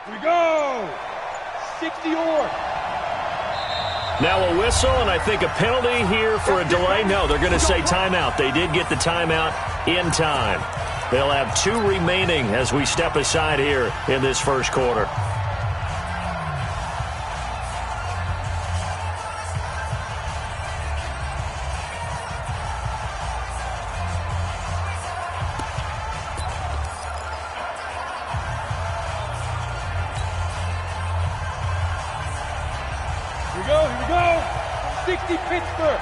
Here we go. 60 or. Now a whistle, and I think a penalty here for a delay. No, they're going to say timeout. They did get the timeout in time. They'll have 2 remaining as we step aside here in this first quarter. Here we go. 60 Pittsburgh.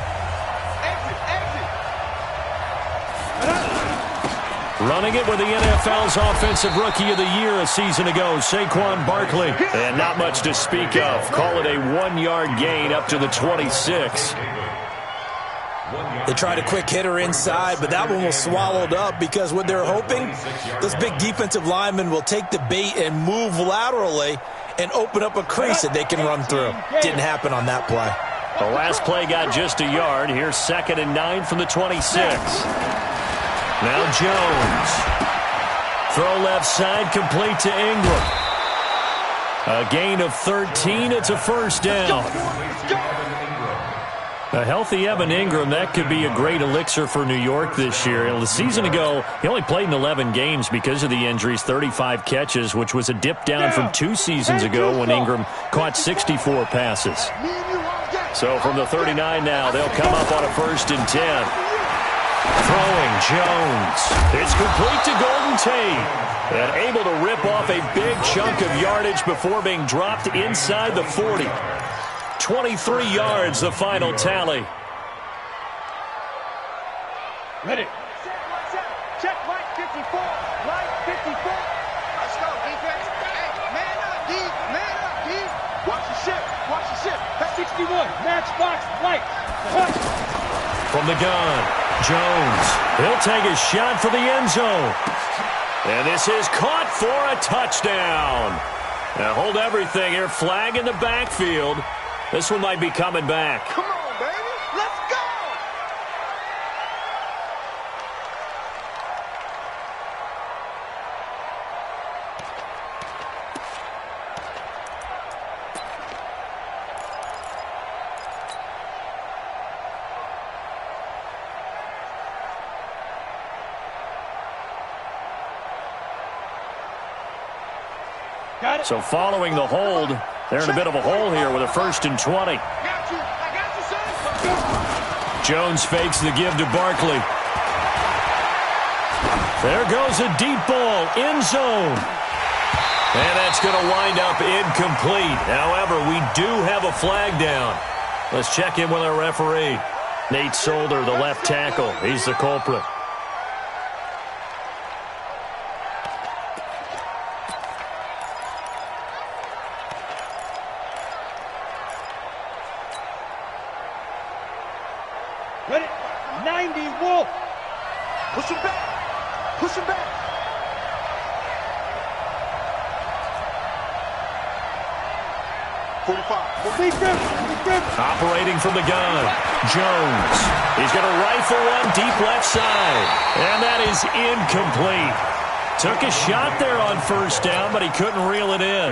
Exit. Running it with the NFL's Offensive Rookie of the Year a season ago, Saquon Barkley. And not much to speak of. Call it a 1-yard gain up to the 26. They tried a quick hitter inside, but that one was swallowed up because what they're hoping, this big defensive lineman will take the bait and move laterally and open up a crease that they can run through. Didn't happen on that play. The last play got just a yard. Here's 2nd and 9 from the 26. Now Jones. Throw left side, complete to Ingram. A gain of 13. It's a first down. A healthy Evan Ingram, that could be a great elixir for New York this year. The season ago, he only played in 11 games because of the injuries, 35 catches, which was a dip down from 2 seasons ago when Ingram caught 64 passes. So from the 39 now, they'll come up on a 1st and 10. Throwing Jones. It's complete to Golden Tate. And able to rip off a big chunk of yardage before being dropped inside the 40. 23 yards, the final tally. Ready. Check line 54. Line 54. Let's go, defense. Hey, man up, D. Man up, D. Watch the ship. Watch the ship. That's 61. Matchbox light. From the gun, Jones. He'll take a shot for the end zone. And this is caught for a touchdown. Now hold everything here. Flag in the backfield. This one might be coming back. Come on, baby. Let's go. Got it. So following the hold, they're in a bit of a hole here with a 1st and 20. I got you, son. Jones fakes the give to Barkley. There goes a deep ball, end zone. And that's going to wind up incomplete. However, we do have a flag down. Let's check in with our referee. Nate Solder, the left tackle. He's the culprit. Ready? 90 Wolf. Push him back. Push him back. Operating from the gun, Jones. He's going to rifle one deep left side. And that is incomplete. Took a shot there on 1st down, but he couldn't reel it in.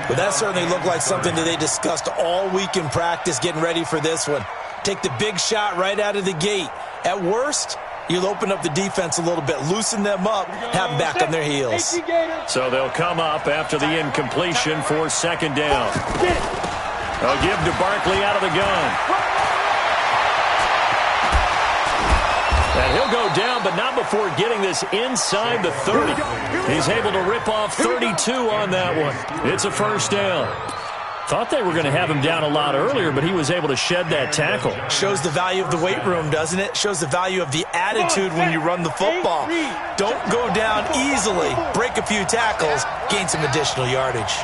But that certainly looked like something that they discussed all week in practice getting ready for this one. Take the big shot right out of the gate. At worst, you'll open up the defense a little bit, loosen them up, have them back on their heels. So they'll come up after the incompletion for 2nd down. They'll give to Barkley out of the gun. And he'll go down, but not before getting this inside the 30. He's able to rip off 32 on that one. It's a 1st down. Thought they were going to have him down a lot earlier, but he was able to shed that tackle. Shows the value of the weight room, doesn't it? Shows the value of the attitude when you run the football. Don't go down easily. Break a few tackles. Gain some additional yardage.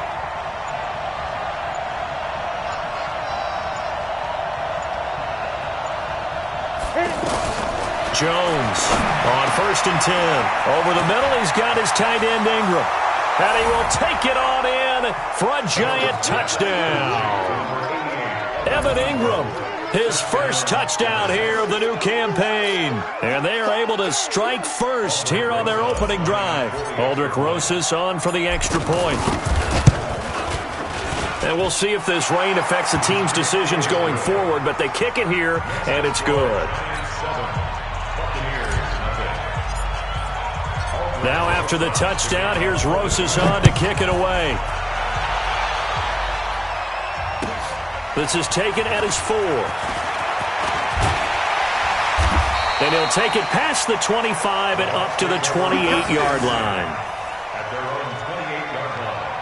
Jones on 1st and 10. Over the middle, he's got his tight end Ingram. And he will take it on in for a giant touchdown. Evan Ingram his first touchdown here of the new campaign. And they are able to strike first here on their opening drive. Aldrick Rosas on for the extra point. And we'll see if this rain affects the team's decisions going forward, but they kick it here, and it's good. Now after the touchdown, here's Rosas on to kick it away. This is taken at his 4. And he'll take it past the 25 and up to the 28-yard line. At their own 28-yard line.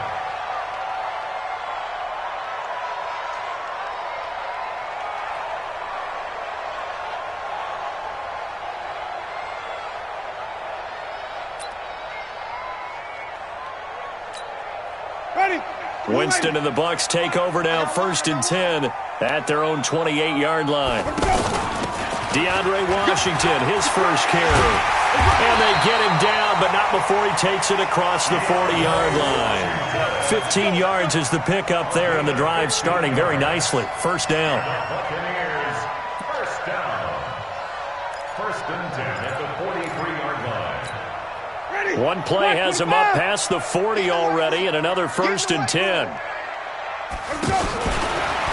Winston and the Bucs take over now, 1st and 10 at their own 28-yard line. DeAndre Washington, his first carry. And they get him down, but not before he takes it across the 40-yard line. 15 yards is the pickup there, and the drive starting very nicely. First down. Buccaneers, first down. 1st and 10 at the 43-yard line. One play has him up past the 40 already, and another 1st and 10.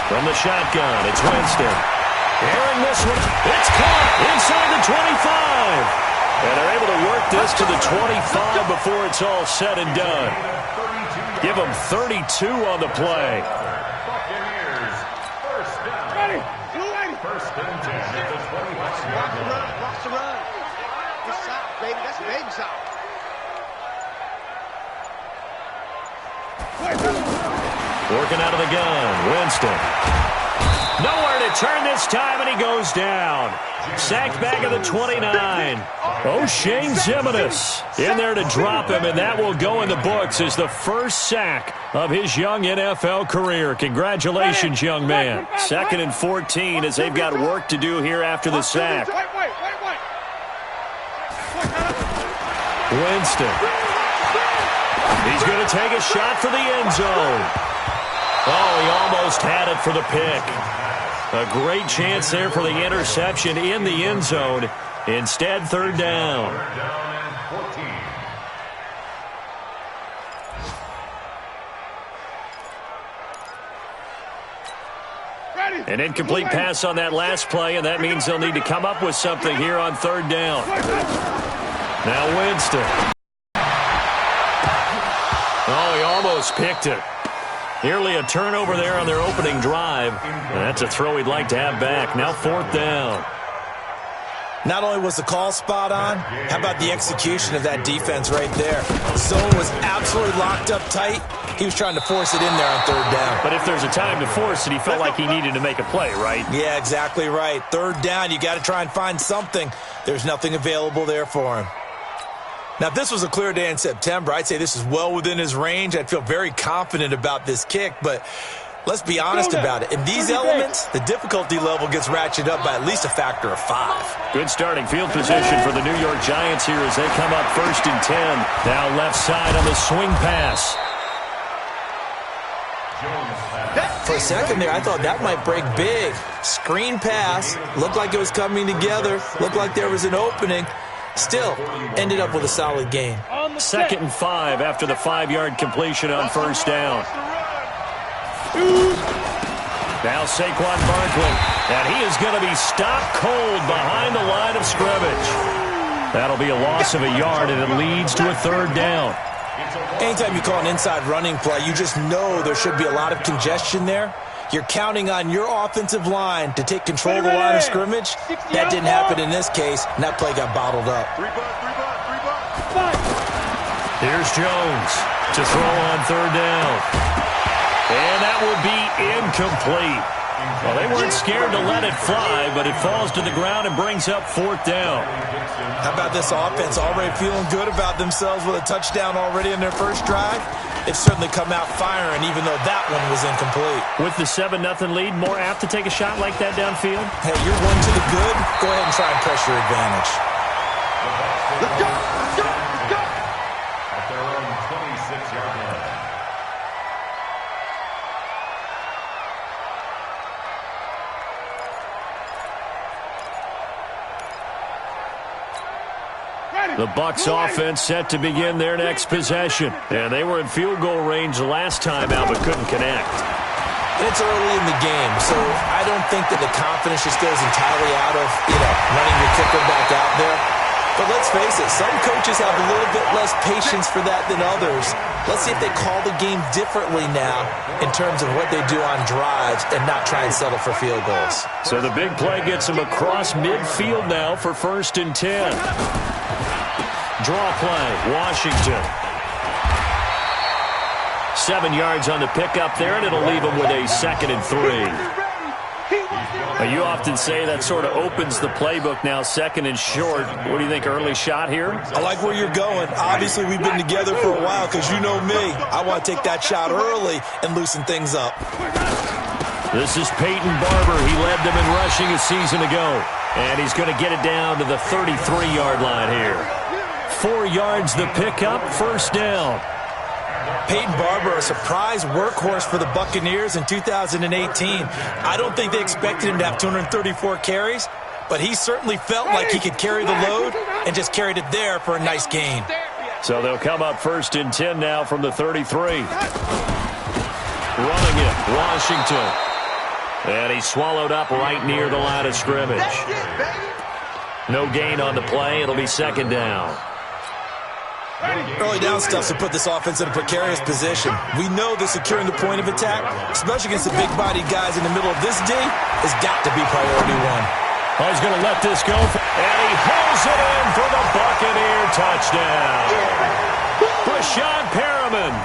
From the shotgun, it's Winston. Airing this one. It's caught inside the 25. And they're able to work this to the 25 before it's all said and done. Give them 32 on the play. Buccaneers, first down. 1st and 10 at the 25-yard line. Watch the run. Good side, baby. That's a baby side. Working out of the gun, Winston. Nowhere to turn this time, and he goes down. Sacked back at the 29. O'Shane Ximines in there to drop him, and that will go in the books as the first sack of his young NFL career. Congratulations, young man. 2nd and 14 as they've got work to do here after the sack. Winston. He's going to take a shot for the end zone. Oh, he almost had it for the pick. A great chance there for the interception in the end zone. Instead, 3rd down. 3rd down and 14. An incomplete pass on that last play, and that means they'll need to come up with something here on 3rd down. Now Winston. Oh, he almost picked it. Nearly a turnover there on their opening drive. And that's a throw he'd like to have back. Now 4th down. Not only was the call spot on, how about the execution of that defense right there? Zone was absolutely locked up tight. He was trying to force it in there on 3rd down. But if there's a time to force it, he felt like he needed to make a play, right? Yeah, exactly right. 3rd down, you got to try and find something. There's nothing available there for him. Now, if this was a clear day in September, I'd say this is well within his range. I'd feel very confident about this kick, but let's be honest about it. In these elements, the difficulty level gets ratcheted up by at least a factor of 5. Good starting field position for the New York Giants here as they come up 1st and 10. Now left side on the swing pass. For a second there, I thought that might break big. Screen pass. Looked like it was coming together. Looked like there was an opening. Still, ended up with a solid gain. 2nd and 5 after the 5-yard completion on 1st down. Now Saquon Barkley, and he is going to be stopped cold behind the line of scrimmage. That'll be a loss of a yard, and it leads to a 3rd down. Anytime you call an inside running play, you just know there should be a lot of congestion there. You're counting on your offensive line to take control of the line of scrimmage. That didn't happen in this case, and that play got bottled up. Here's Jones to throw on 3rd down. And that will be incomplete. Well, they weren't scared to let it fly, but it falls to the ground and brings up 4th down. How about this offense already feeling good about themselves with a touchdown already in their first drive? They've certainly come out firing, even though that one was incomplete. With the 7-0 lead, more apt to take a shot like that downfield? Hey, you're one to the good. Go ahead and try and press your advantage. Let's go! Let's go! Let's go! At their own 26-yard line. The Bucs offense set to begin their next possession. And they were in field goal range last time out but couldn't connect. It's early in the game, so I don't think that the confidence just goes entirely out of, running your kicker back out there. But let's face it, some coaches have a little bit less patience for that than others. Let's see if they call the game differently now in terms of what they do on drives and not try and settle for field goals. So the big play gets him across midfield now for 1st and 10. Draw play, Washington. 7 yards on the pickup there, and it'll leave him with a 2nd and 3. Now, you often say that sort of opens the playbook now, 2nd and short. What do you think, early shot here? I like where you're going. Obviously, we've been together for a while because you know me. I want to take that shot early and loosen things up. This is Peyton Barber. He led them in rushing a season ago, and he's going to get it down to the 33-yard line here. 4 yards the pickup, 1st down. Peyton Barber, a surprise workhorse for the Buccaneers in 2018. I don't think they expected him to have 234 carries, but he certainly felt like he could carry the load and just carried it there for a nice gain. So they'll come up 1st and 10 now from the 33. Running it, Washington. And he's swallowed up right near the line of scrimmage. No gain on the play. It'll be 2nd down. Early down stuff to put this offense in a precarious position. We know that securing the point of attack, especially against the big-bodied guys in the middle of this D, has got to be priority one. Oh, he's going to let this go. And he hauls it in for the Buccaneer touchdown. Breshad Perriman,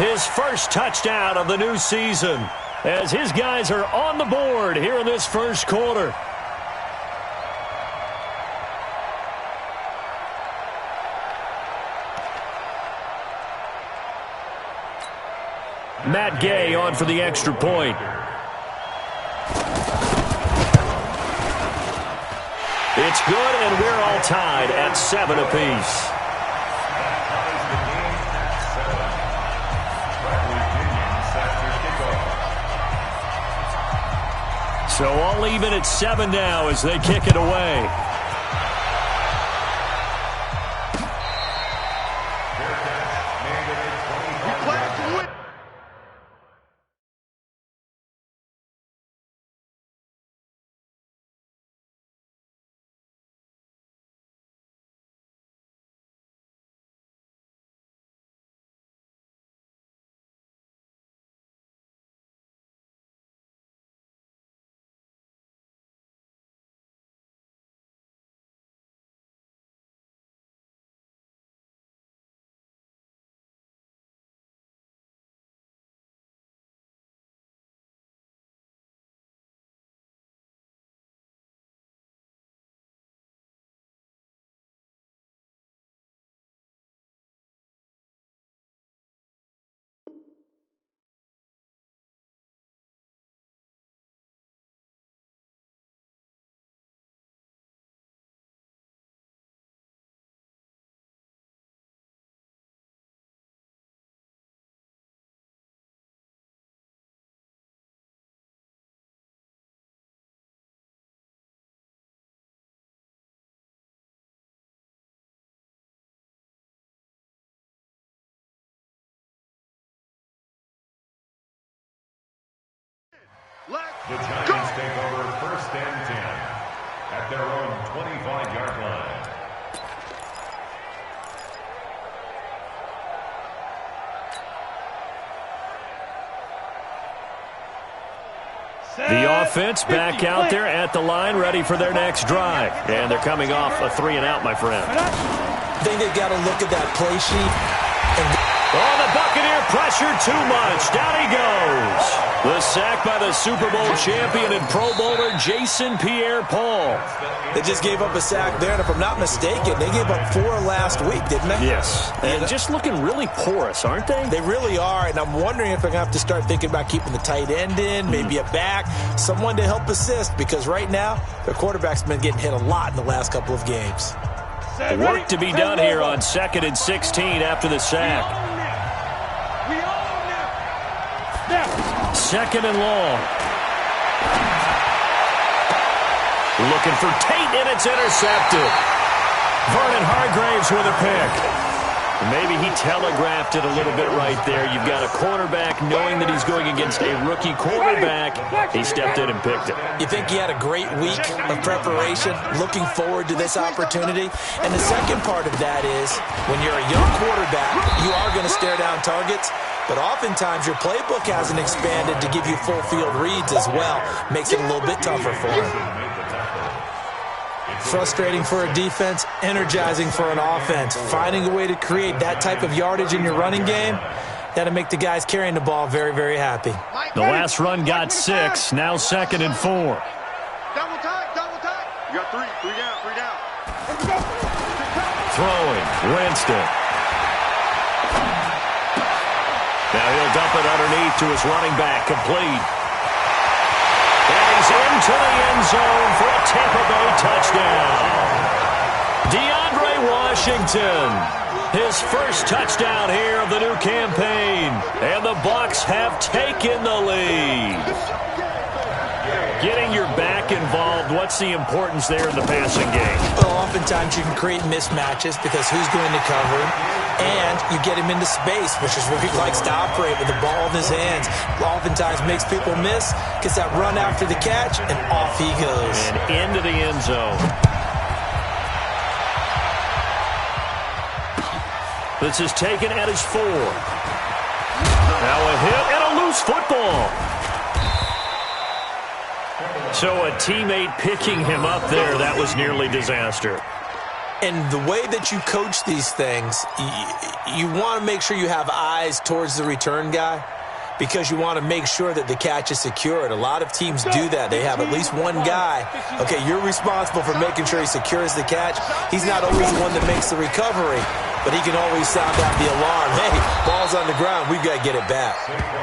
his first touchdown of the new season, as his guys are on the board here in this 1st quarter. Matt Gay on for the extra point. It's good, and we're all tied at 7 apiece. So all even at 7 now as they kick it away. The Giants take over 1st and 10 at their own 25-yard line. The offense back out there at the line, ready for their next drive. And they're coming off a 3-and-out, my friend. I think they've got to look at that play sheet. Oh, the Buccaneer pressure too much. Down he goes. The sack by the Super Bowl champion and Pro Bowler Jason Pierre-Paul. They just gave up a sack there, and if I'm not mistaken, they gave up 4 last week, didn't they? Yes. And just looking really porous, aren't they? They really are, and I'm wondering if they're going to have to start thinking about keeping the tight end in, maybe a back, someone to help assist, because right now, their quarterback's been getting hit a lot in the last couple of games. Work to be done here on 2nd and 16 after the sack. 2nd and long. Looking for Tate, and it's intercepted. Vernon Hargreaves with a pick. Maybe he telegraphed it a little bit right there. You've got a cornerback knowing that he's going against a rookie quarterback. He stepped in and picked it. You think he had a great week of preparation, looking forward to this opportunity? And the second part of that is, when you're a young quarterback, you are going to stare down targets, but oftentimes your playbook hasn't expanded to give you full field reads as well. Makes it a little bit tougher for him. Frustrating for a defense, energizing for an offense. Finding a way to create that type of yardage in your running game, that'll make the guys carrying the ball very, very happy. The last run got 6, now 2nd and 4. Double time, double time. You got 3 down. Throwing, Winston. Now he'll dump it underneath to his running back, complete. And he's into the end zone for a Tampa Bay touchdown. DeAndre Washington, his first touchdown here of the new campaign. And the Bucs have taken the lead. Getting your back involved, what's the importance there in the passing game? Well, oftentimes you can create mismatches because who's going to cover him? And you get him into space, which is where he likes to operate with the ball in his hands. Oftentimes makes people miss, gets that run after the catch, and off he goes. And into the end zone. This is taken at his 4. Now a hit and a loose football. So a teammate picking him up there, that was nearly disaster. And the way that you coach these things, you want to make sure you have eyes towards the return guy because you want to make sure that the catch is secured. A lot of teams do that. They have at least one guy. Okay, you're responsible for making sure he secures the catch. He's not always the one that makes the recovery, but he can always sound out the alarm. Hey, ball's on the ground. We've got to get it back.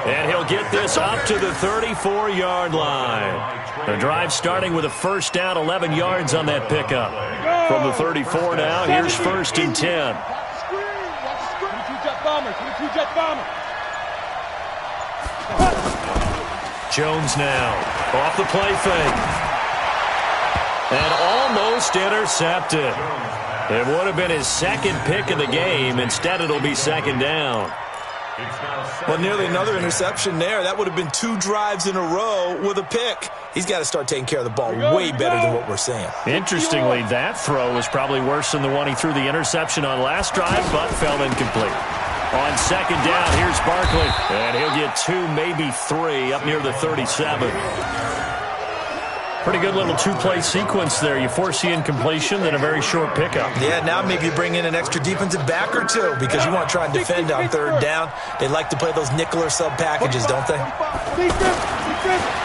And he'll get this up to the 34-yard line. The drive starting with a first down, 11 yards on that pickup. From the 34 now, here's 1st and 10. Jones now off the play fake. And almost intercepted. It would have been his 2nd pick of the game. Instead, it'll be 2nd down. Well, nearly another interception there. That would have been 2 drives in a row with a pick. He's got to start taking care of the ball way better than what we're seeing. Interestingly, that throw was probably worse than the one he threw the interception on last drive, but fell incomplete. On 2nd down, here's Barkley. And he'll get 2, maybe 3, up near the 37. Pretty good little 2-play sequence there. You force the incompletion, then a very short pickup. Yeah, now maybe you bring in an extra defensive back or 2 because you want to try and defend on 3rd down. They like to play those nickel or sub packages, don't they?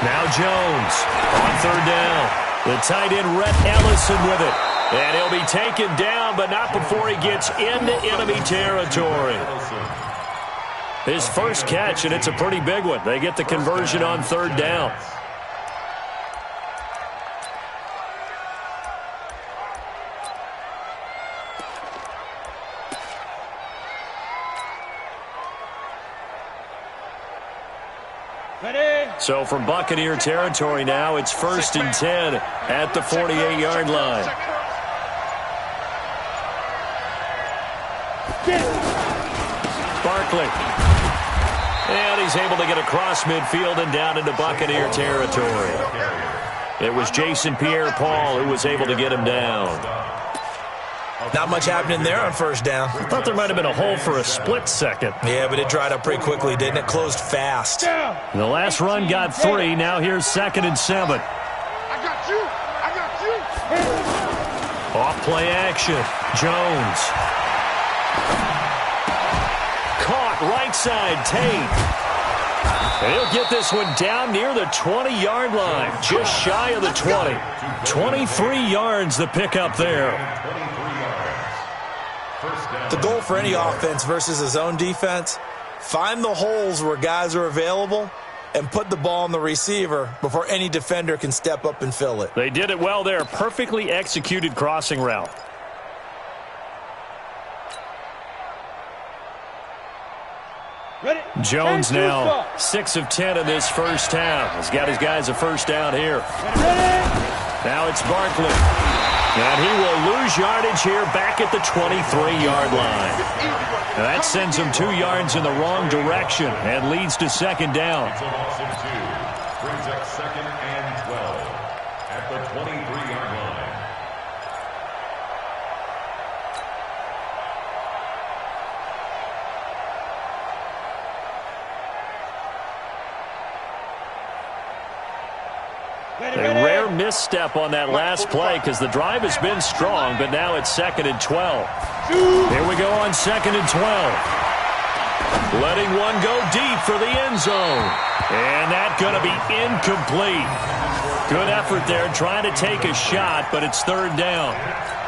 Now Jones on 3rd down. The tight end, Rhett Ellison with it. And he'll be taken down, but not before he gets into enemy territory. His first catch, and it's a pretty big one. They get the conversion on 3rd down. So from Buccaneer territory now, it's 1st and 10 at the 48-yard line. Barkley. And he's able to get across midfield and down into Buccaneer territory. It was Jason Pierre-Paul who was able to get him down. Not much happening there on 1st down. I thought there might have been a hole for a split second. Yeah, but it dried up pretty quickly, didn't it? Closed fast. And the last run got 3. Now here's 2nd and 7. I got you. Off play action. Jones. Caught right side. Tate. And he'll get this one down near the 20-yard line. Just shy of the 20. 23 yards the pickup there. The goal for any offense versus a zone defense, find the holes where guys are available and put the ball on the receiver before any defender can step up and fill it. They did it well there. Perfectly executed crossing route. Jones now 6 of 10 in this first half. He's got his guys a first down here. Now it's Barkley. And he will lose yardage here back at the 23-yard line. Now that sends him 2 yards in the wrong direction and leads to second down. It's a loss of 2. Brings up 2nd and 12 at the 23-yard line. A rare misstep on that last play because the drive has been strong, but now it's 2nd and 12. Here we go on 2nd and 12. Letting one go deep for the end zone. And that's going to be incomplete. Good effort there trying to take a shot, but it's 3rd down.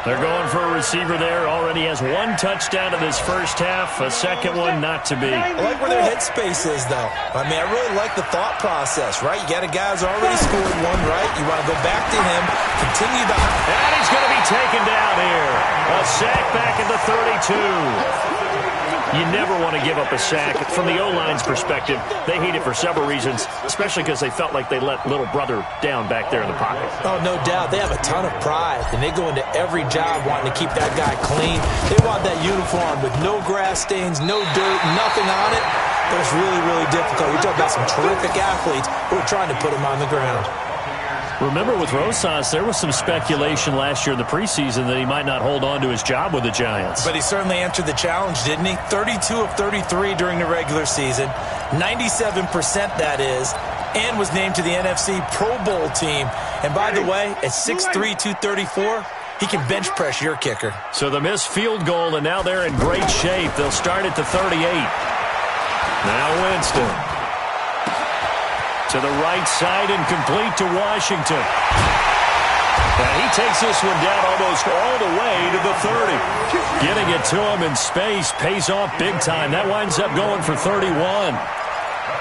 They're going for a receiver there. Already has 1 touchdown in this first half. A second one not to be. I like where their headspace is, though. I mean, I really like the thought process, right? You got a guy who's already scored one, right? You want to go back to him, continue the... And he's going to be taken down here. A sack back at the 32. You never want to give up a sack. From the O-line's perspective, they hate it for several reasons, especially because they felt like they let little brother down back there in the pocket. Oh, no doubt. They have a ton of pride, and they go into every job wanting to keep that guy clean. They want that uniform with no grass stains, no dirt, nothing on it. But it's really, really difficult. You're talking about some terrific athletes who are trying to put him on the ground. Remember with Rosas, there was some speculation last year in the preseason that he might not hold on to his job with the Giants. But he certainly answered the challenge, didn't he? 32 of 33 during the regular season, 97% that is, and was named to the NFC Pro Bowl team. And by the way, at 6'3", 234, he can bench press your kicker. So the missed field goal, and now they're in great shape. They'll start at the 38. Now Winston. To the right side and complete to Washington. And he takes this one down almost all the way to the 30. Getting it to him in space pays off big time. That winds up going for 31.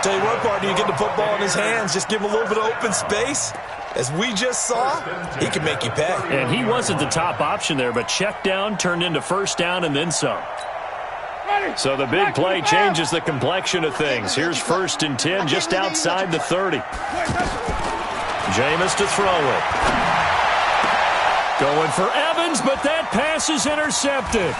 Tell you what, partner, you get the football in his hands, just give him a little bit of open space. As we just saw, he can make you pay. And he wasn't the top option there, but check down turned into first down and then some. So the big play changes the complexion of things. Here's 1st and 10 just outside the 30. Jameis to throw it. Going for Evans, but that pass is intercepted.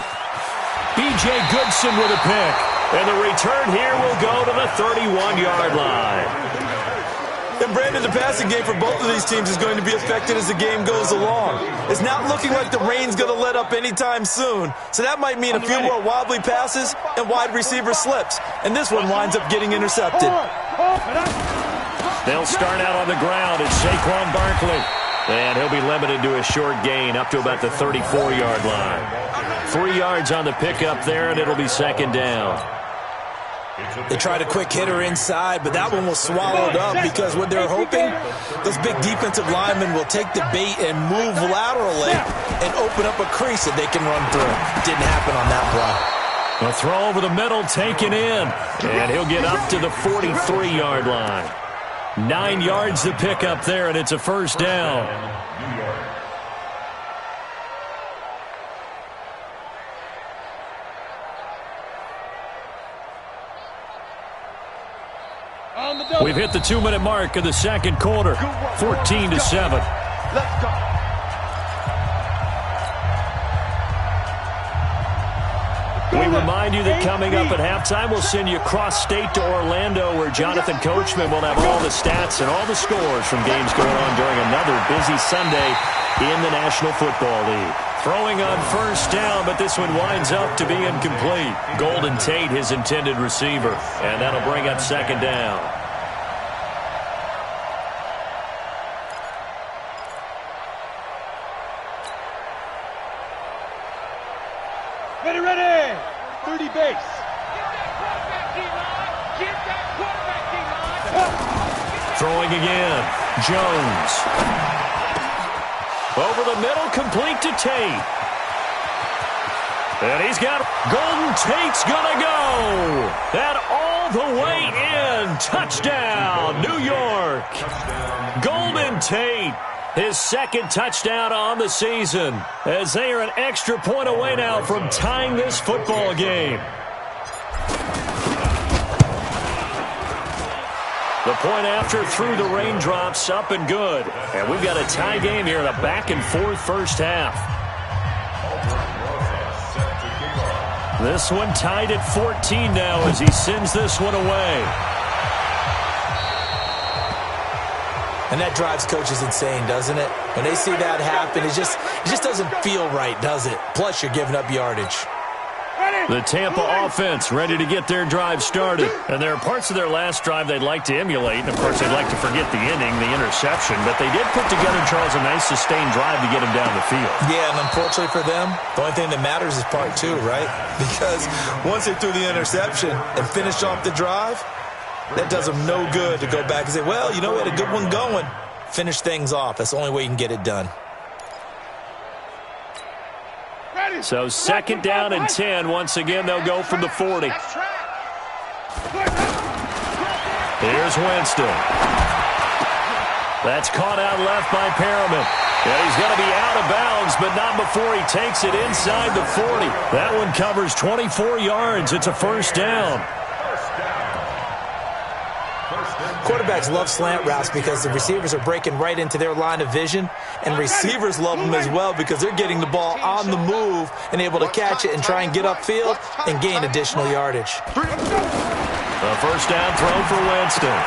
B.J. Goodson with a pick. And the return here will go to the 31-yard line. And Brandon, the passing game for both of these teams is going to be affected as the game goes along. It's not looking like the rain's going to let up anytime soon. So that might mean a few more wobbly passes and wide receiver slips. And this one winds up getting intercepted. They'll start out on the ground. It's Saquon Barkley. And he'll be limited to a short gain up to about the 34-yard line. 3 yards on the pickup there, and it'll be second down. They tried a quick hitter inside, but that one was swallowed up because what they're hoping, those big defensive linemen will take the bait and move laterally and open up a crease that they can run through. Didn't happen on that play. A throw over the middle taken in, and he'll get up to the 43-yard line. 9 yards to pick up there, and it's a first down. We've hit the 2-minute mark of the second quarter, 14-7. Let's go. We remind you that coming up at halftime, we'll send you cross-state to Orlando, where Jonathan Coachman will have all the stats and all the scores from games going on during another busy Sunday in the National Football League. Throwing on first down, but this one winds up to be incomplete. Golden Tate, his intended receiver, and that'll bring up second down. Ready. 30 base. Throwing again. Jones. Over the middle, complete to Tate. And he's got Golden Tate's gonna go. That all the way in. Touchdown, New York. Golden Tate. His second touchdown on the season, as they are an extra point away now from tying this football game. The point after through the raindrops, up and good. And we've got a tie game here in a back-and-forth first half. This one tied at 14 now as he sends this one away. And that drives coaches insane, doesn't it? When they see that happen, it just doesn't feel right, does it? Plus, you're giving up yardage. The Tampa offense ready to get their drive started. And there are parts of their last drive they'd like to emulate. And, of course, they'd like to forget the inning, the interception. But they did put together, Charles, a nice sustained drive to get them down the field. Yeah, and unfortunately for them, the only thing that matters is part two, right? Because once they threw the interception and finished off the drive, that does them no good to go back and say, well, you know, we had a good one going. Finish things off. That's the only way you can get it done. So second down and 10. Once again, they'll go from the 40. Here's Winston. That's caught out left by Perriman. And he's going to be out of bounds, but not before he takes it inside the 40. That one covers 24 yards. It's a first down. Quarterbacks love slant routes because the receivers are breaking right into their line of vision, and receivers love them as well because they're getting the ball on the move and able to catch it and try and get upfield and gain additional yardage. A first down throw for Winston.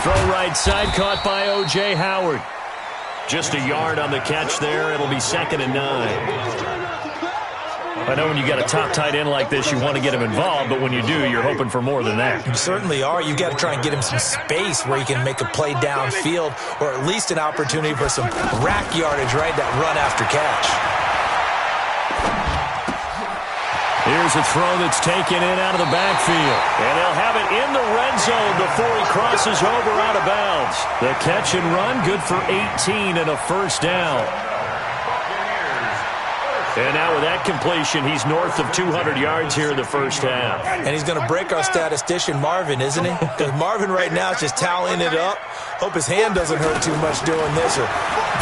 Throw right side caught by O.J. Howard. Just a yard on the catch there. It'll be 2nd and 9. I know when you got a top tight end like this, you want to get him involved, but when you do, you're hoping for more than that. You certainly are. You've got to try and get him some space where he can make a play downfield or at least an opportunity for some rack yardage, right? That run after catch. Here's a throw that's taken in out of the backfield. And they'll have it in the red zone before he crosses over out of bounds. The catch and run good for 18 and a first down. And now with that completion, he's north of 200 yards here in the first half. And he's going to break our statistician, Marvin, isn't he? Because Marvin right now is just tallying it up. Hope his hand doesn't hurt too much doing this or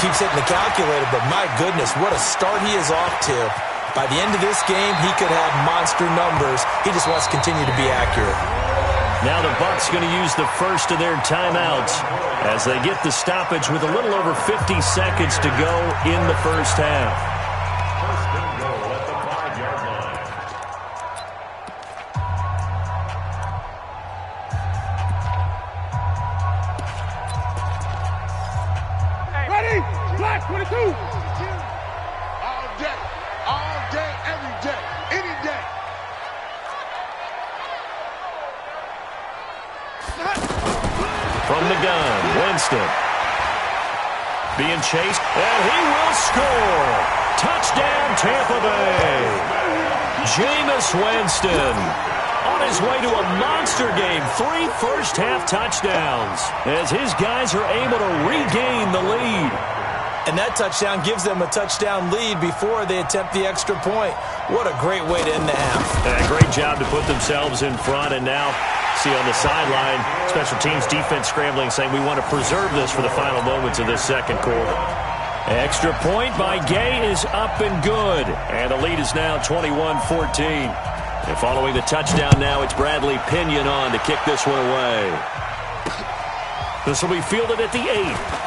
keeps hitting the calculator. But my goodness, what a start he is off to. By the end of this game, he could have monster numbers. He just wants to continue to be accurate. Now the Bucs going to use the first of their timeouts as they get the stoppage with a little over 50 seconds to go in the first half. Black 22. All day, every day, any day. From the gun, Winston. Being chased, and he will score. Touchdown, Tampa Bay. Jameis Winston on his way to a monster game. 3 first-half touchdowns as his guys are able to regain the lead. And that touchdown gives them a touchdown lead before they attempt the extra point. What a great way to end the half. And a great job to put themselves in front. And now, see on the sideline, special teams defense scrambling, saying we want to preserve this for the final moments of this second quarter. Extra point by Gay is up and good. And the lead is now 21-14. And following the touchdown now, it's Bradley Pinion on to kick this one away. This will be fielded at the 8.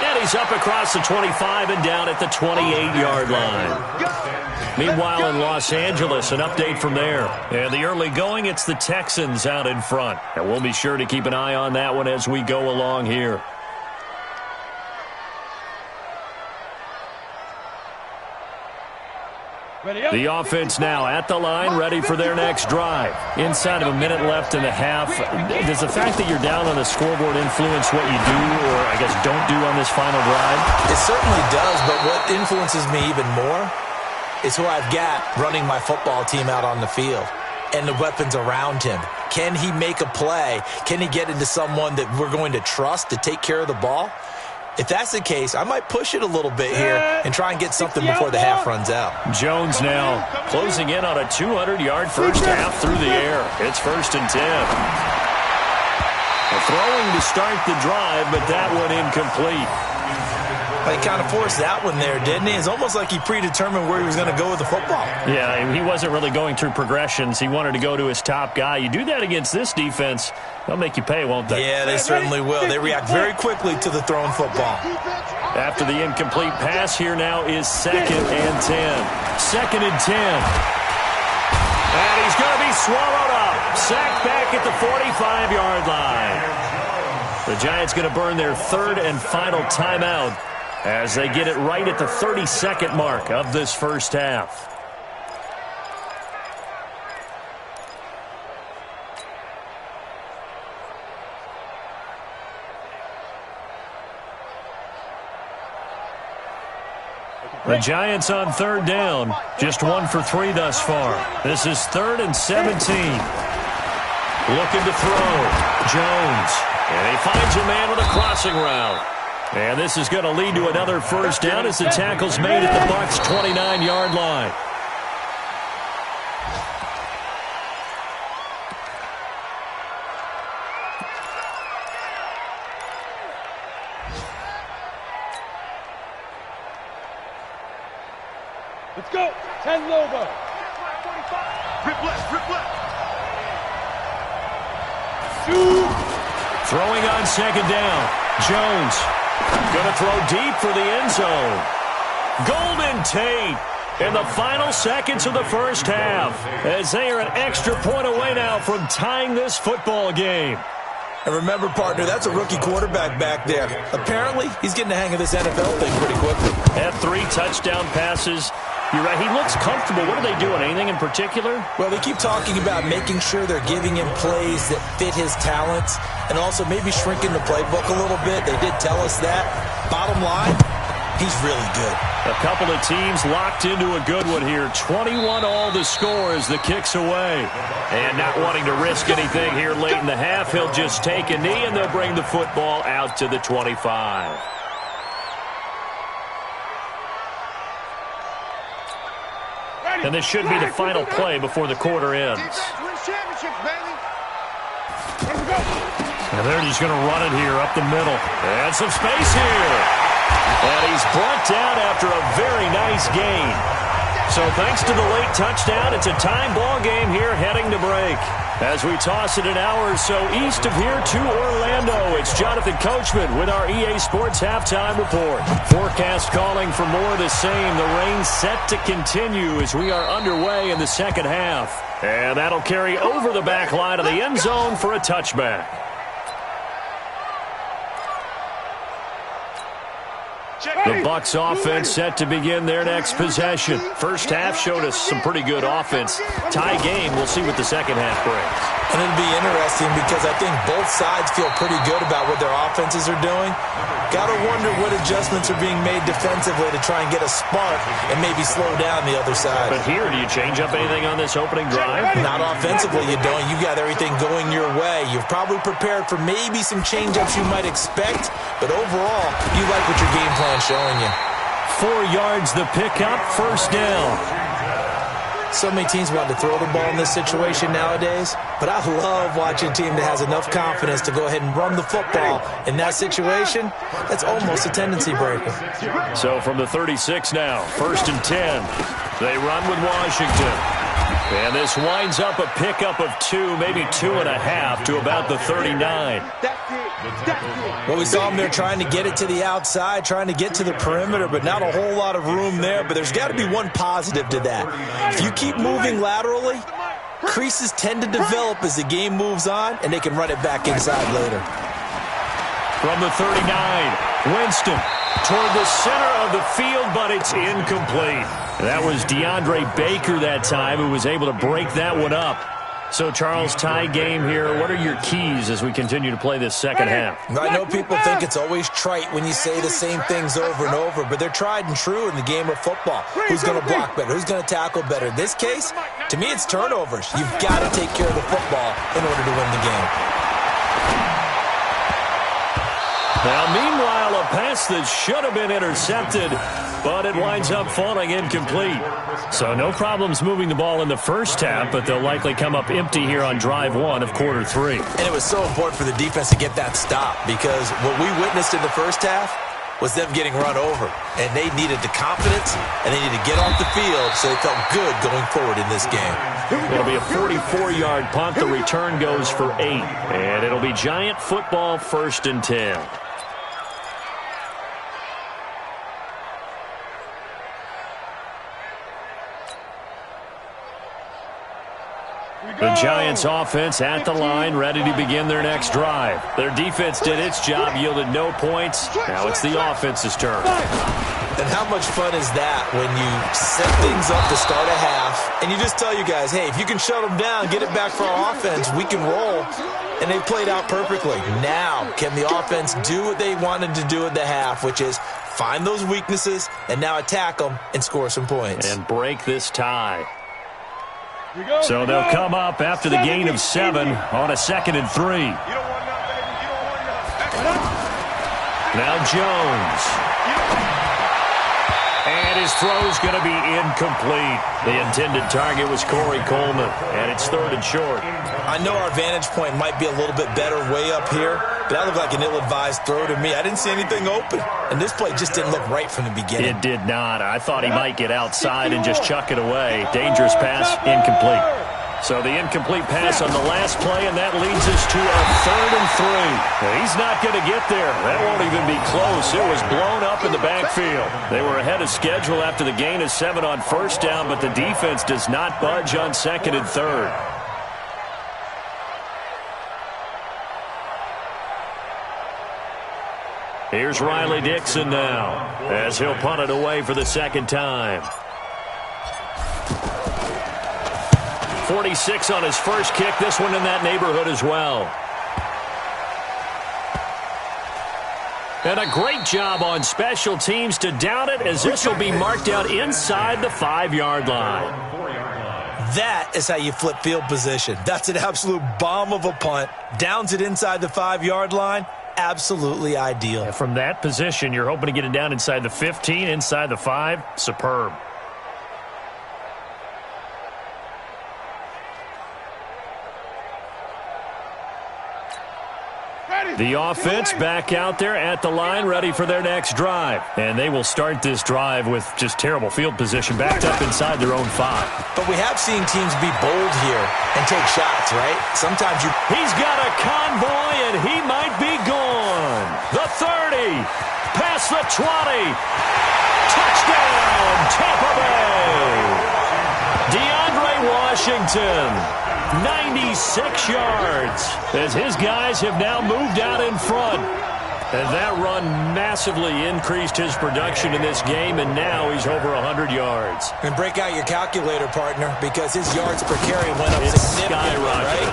And he's up across the 25 and down at the 28-yard line. Meanwhile, in Los Angeles, an update from there. And the early going, it's the Texans out in front. And we'll be sure to keep an eye on that one as we go along here. The offense now at the line, ready for their next drive. Inside of a minute left in the half, does the fact that you're down on the scoreboard influence what you do or, I guess, don't do on this final drive? It certainly does, but what influences me even more is who I've got running my football team out on the field and the weapons around him. Can he make a play? Can he get into someone that we're going to trust to take care of the ball? If that's the case, I might push it a little bit here and try and get something before the half runs out. Jones now closing in on a 200-yard first half through the air. It's 1st and 10. A throwing to start the drive, but that one incomplete. He kind of forced that one there, didn't he? It's almost like he predetermined where he was going to go with the football. Yeah, he wasn't really going through progressions. He wanted to go to his top guy. You do that against this defense, they'll make you pay, won't they? Yeah, they certainly will. They react very quickly to the thrown football. After the incomplete pass, here now is 2nd and 10. 2nd and 10. And he's going to be swallowed up. Sacked back at the 45-yard line. The Giants going to burn their 3rd and final timeout as they get it right at the 30-second mark of this first half. The Giants on 3rd down, just 1 for 3 thus far. This is 3rd and 17. Looking to throw. Jones. And he finds a man with a crossing route. And this is going to lead to another first down as the tackle's made at the Bucs' 29-yard line. Let's go. 10 Lobo. Rip left, rip left. Throwing on 2nd down. Jones going to throw deep for the end zone. Golden Tate in the final seconds of the first half as they are an extra point away now from tying this football game. And remember, partner, that's a rookie quarterback back there. Apparently, he's getting the hang of this NFL thing pretty quickly. Had 3 touchdown passes. You're right, he looks comfortable. What are they doing? Anything in particular? Well, they keep talking about making sure they're giving him plays that fit his talents and also maybe shrinking the playbook a little bit. They did tell us that. Bottom line, he's really good. A couple of teams locked into a good one here. 21-all the score as the kick's away. And not wanting to risk anything here late in the half, he'll just take a knee and they'll bring the football out to the 25. And this should be the final play before the quarter ends. And they're just going to run it here up the middle. And some space here. And he's brought down after a very nice gain. So thanks to the late touchdown, it's a time ball game here heading to break. As we toss it an hour or so east of here to Orlando, it's Jonathan Coachman with our EA Sports Halftime Report. Forecast calling for more of the same. The rain set to continue as we are underway in the second half. And that'll carry over the back line of the end zone for a touchback. The Bucs offense set to begin their next possession. First half showed us some pretty good offense. Tie game, we'll see what the second half brings. And it'll be interesting because I think both sides feel pretty good about what their offenses are doing. Got to wonder what adjustments are being made defensively to try and get a spark and maybe slow down the other side. But here, do you change up anything on this opening drive? Not offensively, you don't. You got everything going your way. You've probably prepared for maybe some change-ups you might expect, but overall, you like what your game plan's showing you. 4 yards the pickup, first down. So many teams want to throw the ball in this situation nowadays, but I love watching a team that has enough confidence to go ahead and run the football. In that situation, that's almost a tendency breaker. So from the 36 now, 1st and 10. They run with Washington. And this winds up a pickup of 2, maybe 2.5 to about the 39. Well, we saw them there trying to get it to the outside, trying to get to the perimeter, but not a whole lot of room there. But there's got to be one positive to that. If you keep moving laterally, creases tend to develop as the game moves on, and they can run it back inside later. From the 39, Winston toward the center of the field, but it's incomplete. That was DeAndre Baker that time who was able to break that one up. So, Charles, tie game here. What are your keys as we continue to play this second half? I know people think it's always trite when you say the same things over and over, but they're tried and true in the game of football. Who's going to block better? Who's going to tackle better? In this case, to me, it's turnovers. You've got to take care of the football in order to win the game. Now, meanwhile, a pass that should have been intercepted, but it winds up falling incomplete. So no problems moving the ball in the first half, but they'll likely come up empty here on drive 1 of quarter 3. And it was so important for the defense to get that stop because what we witnessed in the first half was them getting run over. And they needed the confidence, and they needed to get off the field so they felt good going forward in this game. It'll be a 44-yard punt. The return goes for 8. And it'll be Giant football, 1st and 10. The Giants offense at the line, ready to begin their next drive. Their defense did its job, yielded no points. Now it's the offense's turn. And how much fun is that when you set things up to start a half, and you just tell you guys, hey, if you can shut them down, get it back for our offense, we can roll. And they played out perfectly. Now, can the offense do what they wanted to do at the half, which is find those weaknesses and now attack them and score some points. And break this tie. So they'll come up after the gain of 7 on a 2nd and 3. Now Jones. And his throw's going to be incomplete. The intended target was Corey Coleman, and it's 3rd and short. I know our vantage point might be a little bit better way up here, but that looked like an ill-advised throw to me. I didn't see anything open, and this play just didn't look right from the beginning. It did not. I thought he might get outside and just chuck it away. Dangerous pass, incomplete. So the incomplete pass on the last play, and that leads us to a 3rd and 3. Now, he's not going to get there. That won't even be close. It was blown up in the backfield. They were ahead of schedule after the gain of 7 on 1st down, but the defense does not budge on 2nd and 3rd. Here's Riley Dixon now, as he'll punt it away for the 2nd time. 46 on his first kick. This one in that neighborhood as well. And a great job on special teams to down it, as this will be marked out inside the 5-yard line. That is how you flip field position. That's an absolute bomb of a punt. Downs it inside the 5-yard line. Absolutely ideal. And from that position, you're hoping to get it down inside the 15, inside the 5. Superb. The offense back out there at the line, ready for their next drive. And they will start this drive with just terrible field position, backed up inside their own 5. But we have seen teams be bold here and take shots, right? Sometimes you... He's got a convoy, and he might be gone. The 30, past the 20. Touchdown, Tampa Bay. DeAndre Washington. 96 yards as his guys have now moved out in front. And that run massively increased his production in this game, and now he's over 100 yards. And break out your calculator, partner, because his yards per carry went up significantly, right?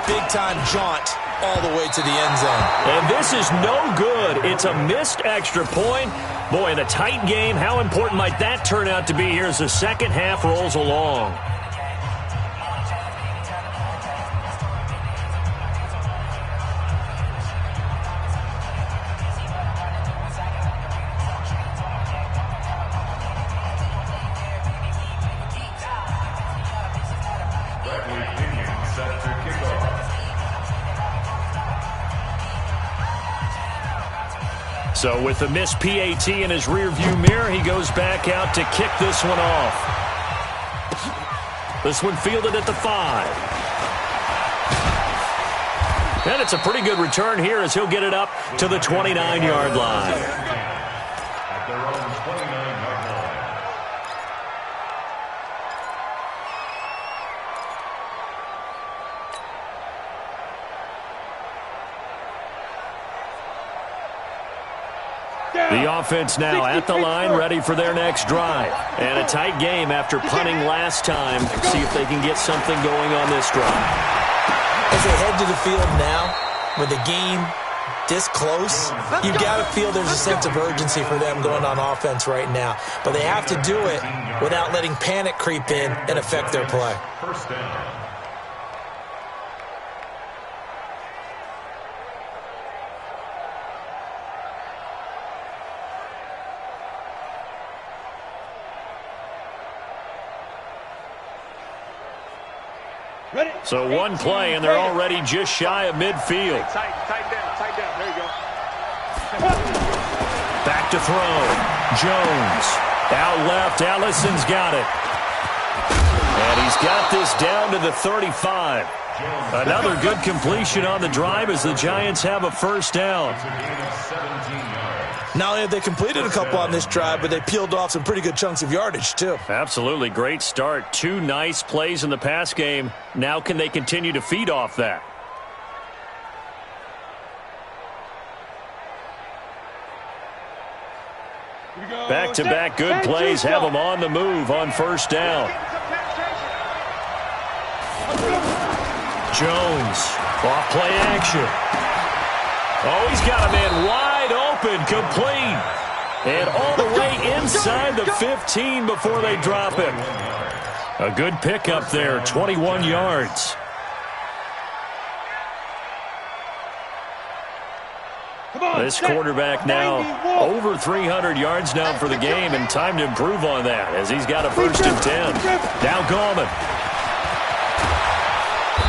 Big-time jaunt all the way to the end zone. And this is no good. It's a missed extra point. Boy, in a tight game, how important might that turn out to be here as the second half rolls along? So with the missed PAT in his rearview mirror, he goes back out to kick this one off. This one fielded at the 5. And it's a pretty good return here as he'll get it up to the 29-yard line. At their own 29-yard line. The offense now at the line, ready for their next drive. And a tight game after punting last time. See if they can get something going on this drive. As they head to the field now, with the game this close, you've got to feel there's a sense of urgency for them going on offense right now. But they have to do it without letting panic creep in and affect their play. First down. So one play, and they're already just shy of midfield. Tight down. There you go. Back to throw. Jones. Out left, Ellison's got it. And he's got this down to the 35. Another good completion on the drive as the Giants have a first down. Not only have they completed a couple on this drive, but they peeled off some pretty good chunks of yardage, too. Absolutely. Great start. 2 nice plays in the pass game. Now can they continue to feed off that? Back-to-back good plays have them on the move on first down. Jones, off play action. Oh, he's got a man wide open, complete. And all the way inside the 15 before they drop him. A good pickup there, 21 yards. This quarterback now over 300 yards now for the game, and time to improve on that as he's got a 1st and 10. Now Gallman.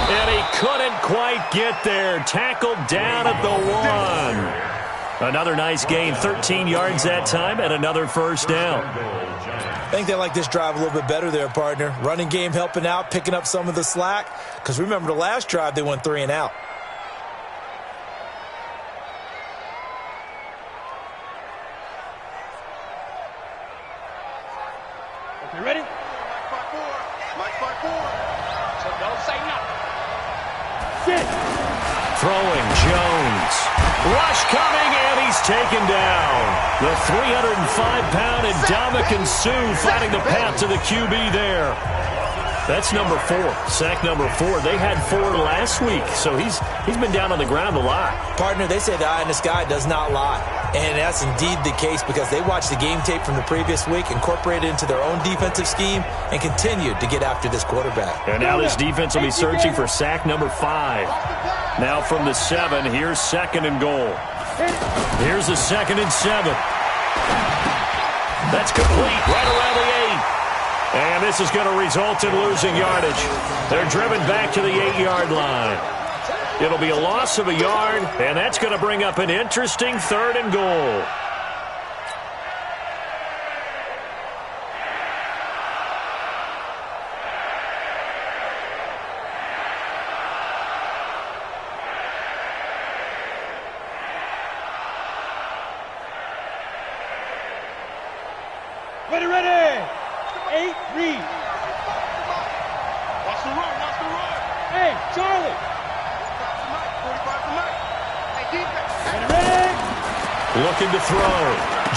And he couldn't quite get there. Tackled down at the 1. Another nice gain, 13 yards that time, and another first down. I think they like this drive a little bit better there, partner. Running game helping out, picking up some of the slack. Because remember the last drive, they went 3 and out. You ready? Mike 5-4. So don't say nothing. Throwing Jones. Rush coming, and he's taken down. The 305-pound Ndamukong Suh finding the path to the QB there. That's number 4. Sack number 4. They had 4 last week, so he's been down on the ground a lot. Partner, they say the eye in the sky does not lie. And that's indeed the case because they watched the game tape from the previous week, incorporated it into their own defensive scheme, and continued to get after this quarterback. And now this defense will be searching for sack number 5. Now from the 7, here's 2nd and goal. Here's a 2nd and 7. That's complete right around the 8. And this is going to result in losing yardage. They're driven back to the 8-yard line. It'll be a loss of a yard, and that's going to bring up an interesting 3rd and goal. Ready. 8, read. Watch the run. Hey, Charlie. 45 for Mike. Hey, defense. Ready. Looking to throw.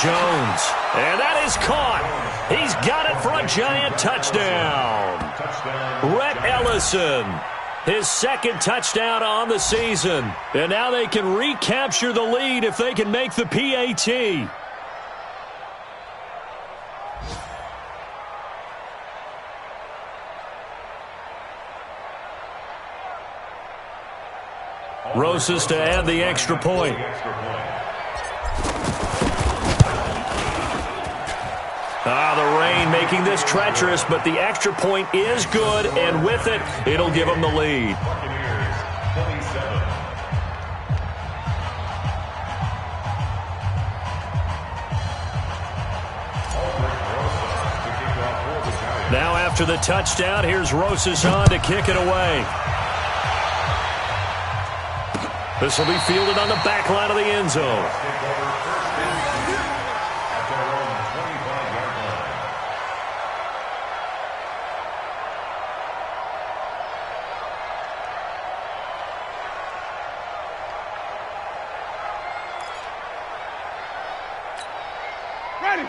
Jones. And that is caught. He's got it for a Giant touchdown. Rhett Ellison. His 2nd touchdown on the season. And now they can recapture the lead if they can make the PAT. Rosas to add the extra point. The rain making this treacherous, but the extra point is good, and with it, it'll give them the lead. Now after the touchdown, here's Rosas on to kick it away. This will be fielded on the back line of the end zone.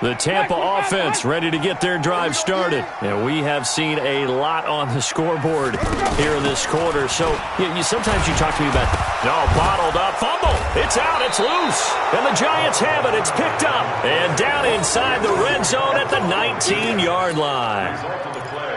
The Tampa offense ready to get their drive started. And we have seen a lot on the scoreboard here in this quarter. So sometimes you talk to me about, bottled up, fumble. It's out, it's loose. And the Giants have it, it's picked up. And down inside the red zone at the 19-yard line.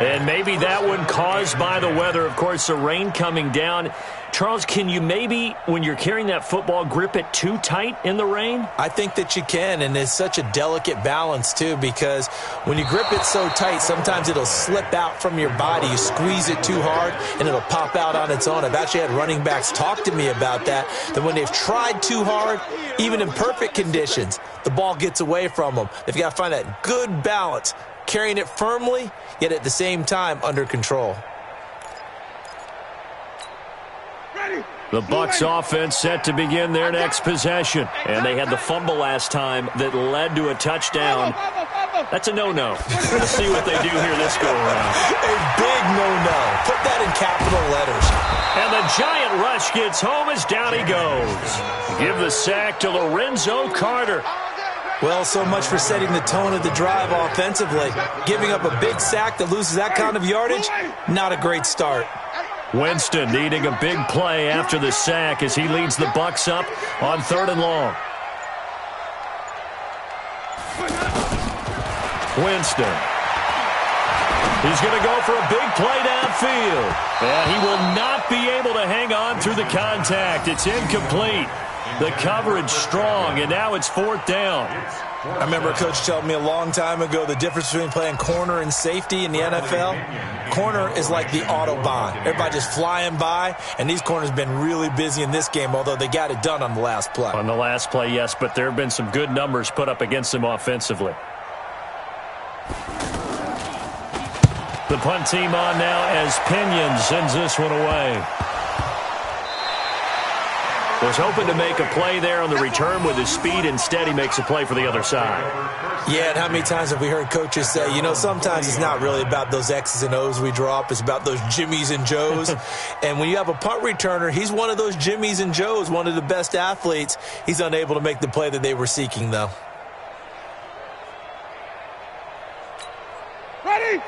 And maybe that one caused by the weather. Of course, the rain coming down. Charles, can you maybe, when you're carrying that football, grip it too tight in the rain? I think that you can, and it's such a delicate balance, too, because when you grip it so tight, sometimes it'll slip out from your body. You squeeze it too hard, and it'll pop out on its own. I've actually had running backs talk to me about that when they've tried too hard, even in perfect conditions, the ball gets away from them. They've got to find that good balance, carrying it firmly, yet at the same time under control. The Bucs offense set to begin their next possession. And they had the fumble last time that led to a touchdown. That's a no-no. Let's see what they do here this go-around. A big no-no. Put that in capital letters. And the giant rush gets home as down he goes. Give the sack to Lorenzo Carter. Well, so much for setting the tone of the drive offensively. Giving up a big sack that loses that kind of yardage, not a great start. Winston needing a big play after the sack as he leads the Bucs up on 3rd and long. Winston. He's going to go for a big play downfield. And he will not be able to hang on through the contact. It's incomplete. The coverage strong, and now it's 4th down. I remember a coach telling me a long time ago the difference between playing corner and safety in the NFL. Corner is like the Autobahn. Everybody just flying by, and these corners have been really busy in this game, although they got it done on the last play. On the last play, yes, but there have been some good numbers put up against them offensively. The punt team on now as Pinion sends this one away. Was hoping to make a play there on the return with his speed. Instead, he makes a play for the other side. Yeah, and how many times have we heard coaches say, you know, sometimes it's not really about those X's and O's we draw up. It's about those Jimmies and Joes. And when you have a punt returner, he's one of those Jimmies and Joes, one of the best athletes. He's unable to make the play that they were seeking, though.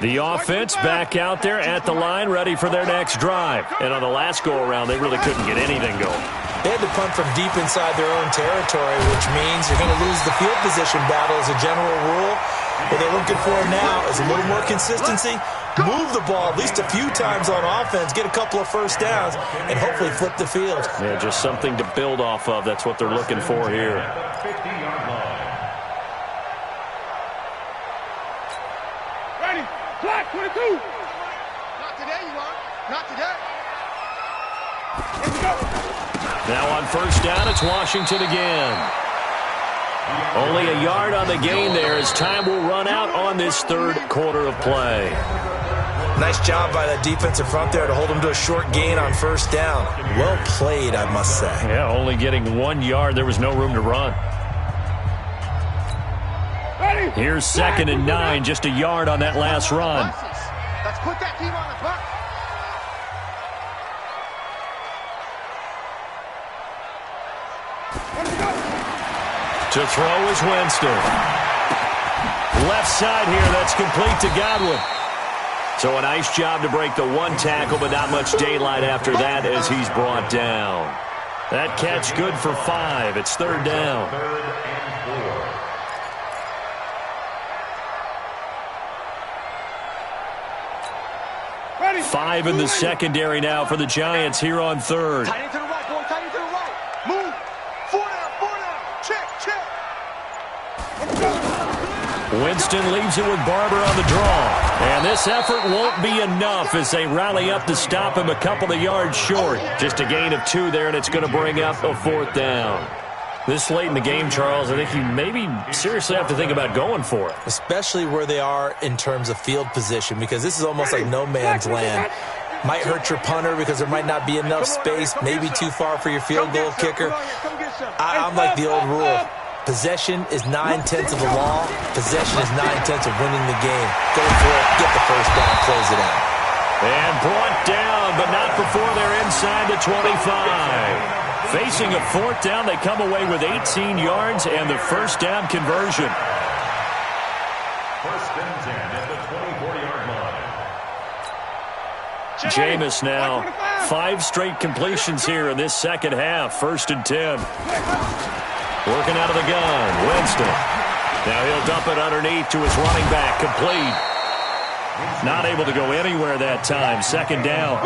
The offense back out there at the line, ready for their next drive. And on the last go-around, they really couldn't get anything going. They had to punt from deep inside their own territory, which means you're going to lose the field position battle as a general rule. What they're looking for now is a little more consistency, move the ball at least a few times on offense, get a couple of first downs, and hopefully flip the field. Yeah, just something to build off of. That's what they're looking for here. Ready, flat, 22. Not today, you are. Not today. Let's go. Now on 1st down, it's Washington again. Only a yard on the gain there as time will run out on this 3rd quarter of play. Nice job by that defensive front there to hold them to a short gain on 1st down. Well played, I must say. Yeah, only getting 1 yard. There was no room to run. Here's 2nd and 9, just a yard on that last run. Let's put that team on the clock. To throw is Winston. Left side here, that's complete to Godwin. So a nice job to break the 1 tackle, but not much daylight after that as he's brought down. That catch good for 5. It's 3rd down. 5 in the secondary now for the Giants here on 3rd. Tight end to the right, boy. Tight end to the right. Move. 4 down. Check. Winston leaves it with Barber on the draw. And this effort won't be enough as they rally up to stop him a couple of yards short. Just a gain of 2 there, and it's going to bring up a 4th down. This late in the game, Charles, I think you maybe seriously have to think about going for it. Especially where they are in terms of field position, because this is almost like no man's land. Might hurt your punter because there might not be enough space, maybe too far for your field goal kicker. I'm like the old rule. Possession is 9/10 of the law. Possession is 9/10 of winning the game. Go for it, get the first down, close it out. And brought down, but not before they're inside the 25. Facing a 4th down, they come away with 18 yards and the first down conversion. 1st and 10 at the 24-yard line. Jameis now, 5 straight completions here in this second half. 1st and 10. Working out of the gun, Winston. Now he'll dump it underneath to his running back, complete. Not able to go anywhere that time. Second down.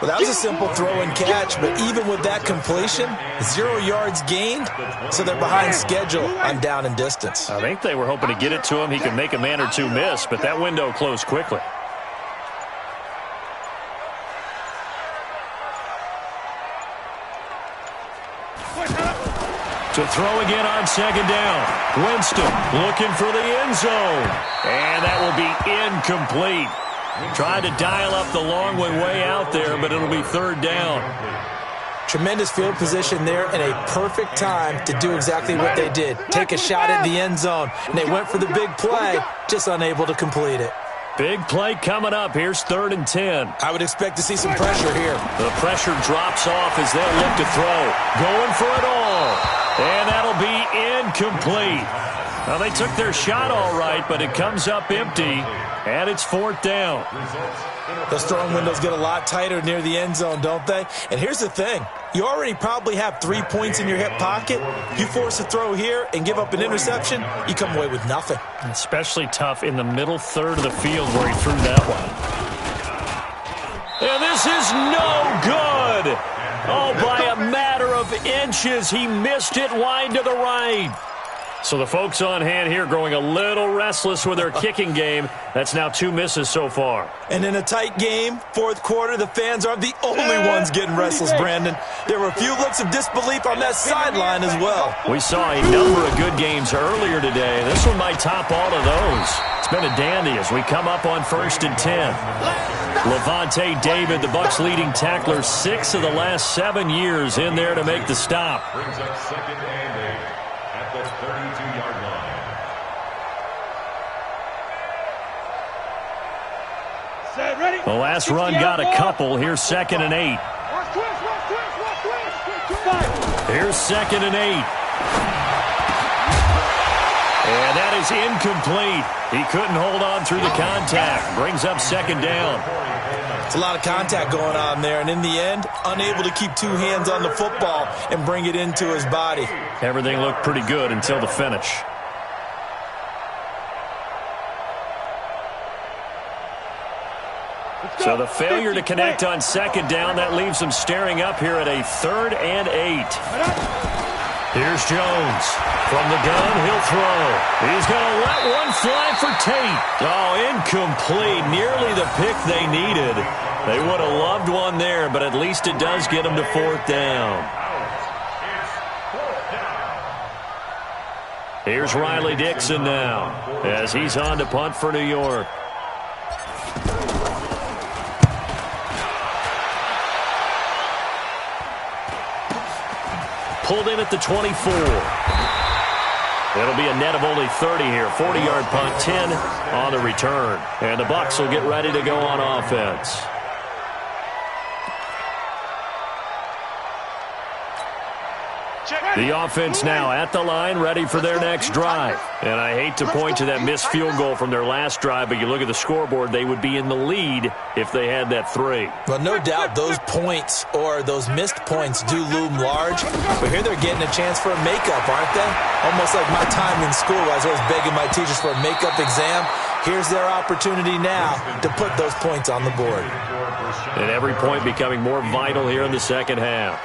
Well, that was a simple throw and catch, but even with that completion, 0 yards gained, so they're behind schedule on down and distance. I think they were hoping to get it to him. He could make a man or two miss, but that window closed quickly. To throw again on second down. Winston looking for the end zone. And that will be incomplete. Tried to dial up the long way out there, but it'll be third down. Tremendous field position there and a perfect time to do exactly what they did. Take a shot at the end zone. And they went for the big play, just unable to complete it. Big play coming up. Here's 3rd and 10. I would expect to see some pressure here. The pressure drops off as they'll look to throw. Going for it all. And that'll be incomplete. Now, they took their shot all right, but it comes up empty, and it's 4th down. Those throwing windows get a lot tighter near the end zone, don't they? And here's the thing. You already probably have 3 points in your hip pocket. You force a throw here and give up an interception, you come away with nothing. Especially tough in the middle third of the field where he threw that one. And this is no good. Oh, by a matter of inches, he missed it wide to the right. So the folks on hand here growing a little restless with their kicking game. That's now 2 misses so far. And in a tight game, 4th quarter, the fans aren't the only ones getting restless, Brandon. There were a few looks of disbelief on that sideline as well. We saw a number of good games earlier today. This one might top all of those. It's been a dandy as we come up on 1st and 10. Levante David, the Bucs leading tackler, 6 of the last 7 years in there to make the stop. Brings up 2nd and 8 at the 32-yard line. Set, ready? The last run got a couple. Here's 2nd and 8. Here's 2nd and 8. And that is incomplete. He couldn't hold on through the contact. Brings up 2nd down. It's a lot of contact going on there, and in the end, unable to keep 2 hands on the football and bring it into his body. Everything looked pretty good until the finish. So the failure to connect on 2nd down, that leaves them staring up here at a 3rd and 8. Here's Jones. From the gun, he'll throw. He's going to let one fly for Tate. Oh, incomplete. Nearly the pick they needed. They would have loved one there, but at least it does get them to 4th down. Here's Riley Dixon now as he's on to punt for New York. Pulled in at the 24. It'll be a net of only 30 here. 40-yard punt, 10 on the return. And the Bucs will get ready to go on offense. The offense now at the line, ready for their next drive. And I hate to point to that missed field goal from their last drive, but you look at the scoreboard, they would be in the lead if they had that 3. Well, no doubt those points or those missed points do loom large, but here they're getting a chance for a makeup, aren't they? Almost like my time in school. I was always begging my teachers for a makeup exam. Here's their opportunity now to put those points on the board. And every point becoming more vital here in the second half.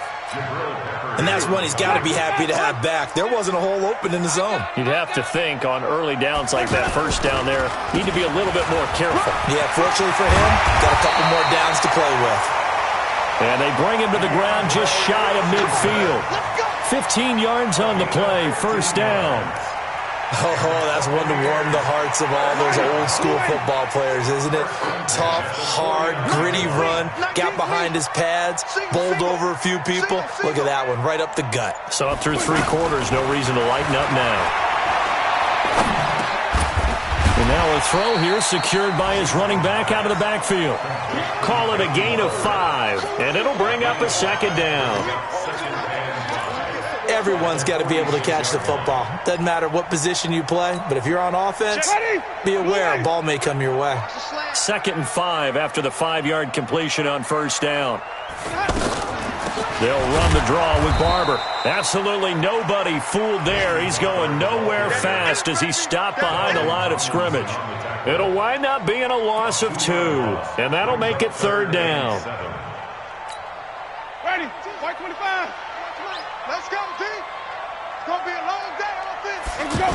And that's one he's got to be happy to have back. There wasn't a hole open in the zone. You'd have to think on early downs like that first down there, need to be a little bit more careful. Yeah, fortunately for him, got a couple more downs to play with. And they bring him to the ground just shy of midfield. 15 yards on the play, 1st down. Oh, that's one to warm the hearts of all those old school football players, isn't it? Tough, hard, gritty run, got behind his pads, bowled over a few people. Look at that one, right up the gut. So up through 3 quarters, no reason to lighten up now. And now a throw here secured by his running back out of the backfield. Call it a gain of 5, and it'll bring up a 2nd down. Everyone's got to be able to catch the football. Doesn't matter what position you play, but if you're on offense, be aware a ball may come your way. 2nd and 5 after the 5-yard completion on 1st down. They'll run the draw with Barber. Absolutely nobody fooled there. He's going nowhere fast as he stopped behind the line of scrimmage. It'll wind up being a loss of 2, and that'll make it 3rd down. Ready, white 25. Let's go, D. It's going to be a long day on offense. Here we go.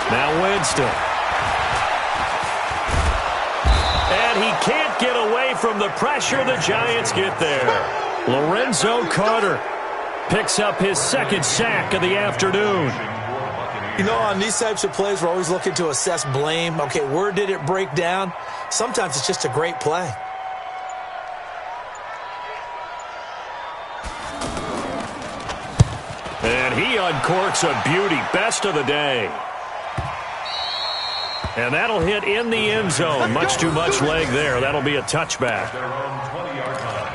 Now Winston. And he can't get away from the pressure the Giants get there. Lorenzo Carter picks up his 2nd sack of the afternoon. You know, on these types of plays, we're always looking to assess blame. Okay, where did it break down? Sometimes it's just a great play. And he uncorks a beauty. Best of the day. And that'll hit in the end zone. Much too much leg there. That'll be a touchback. Their own 20-yard line.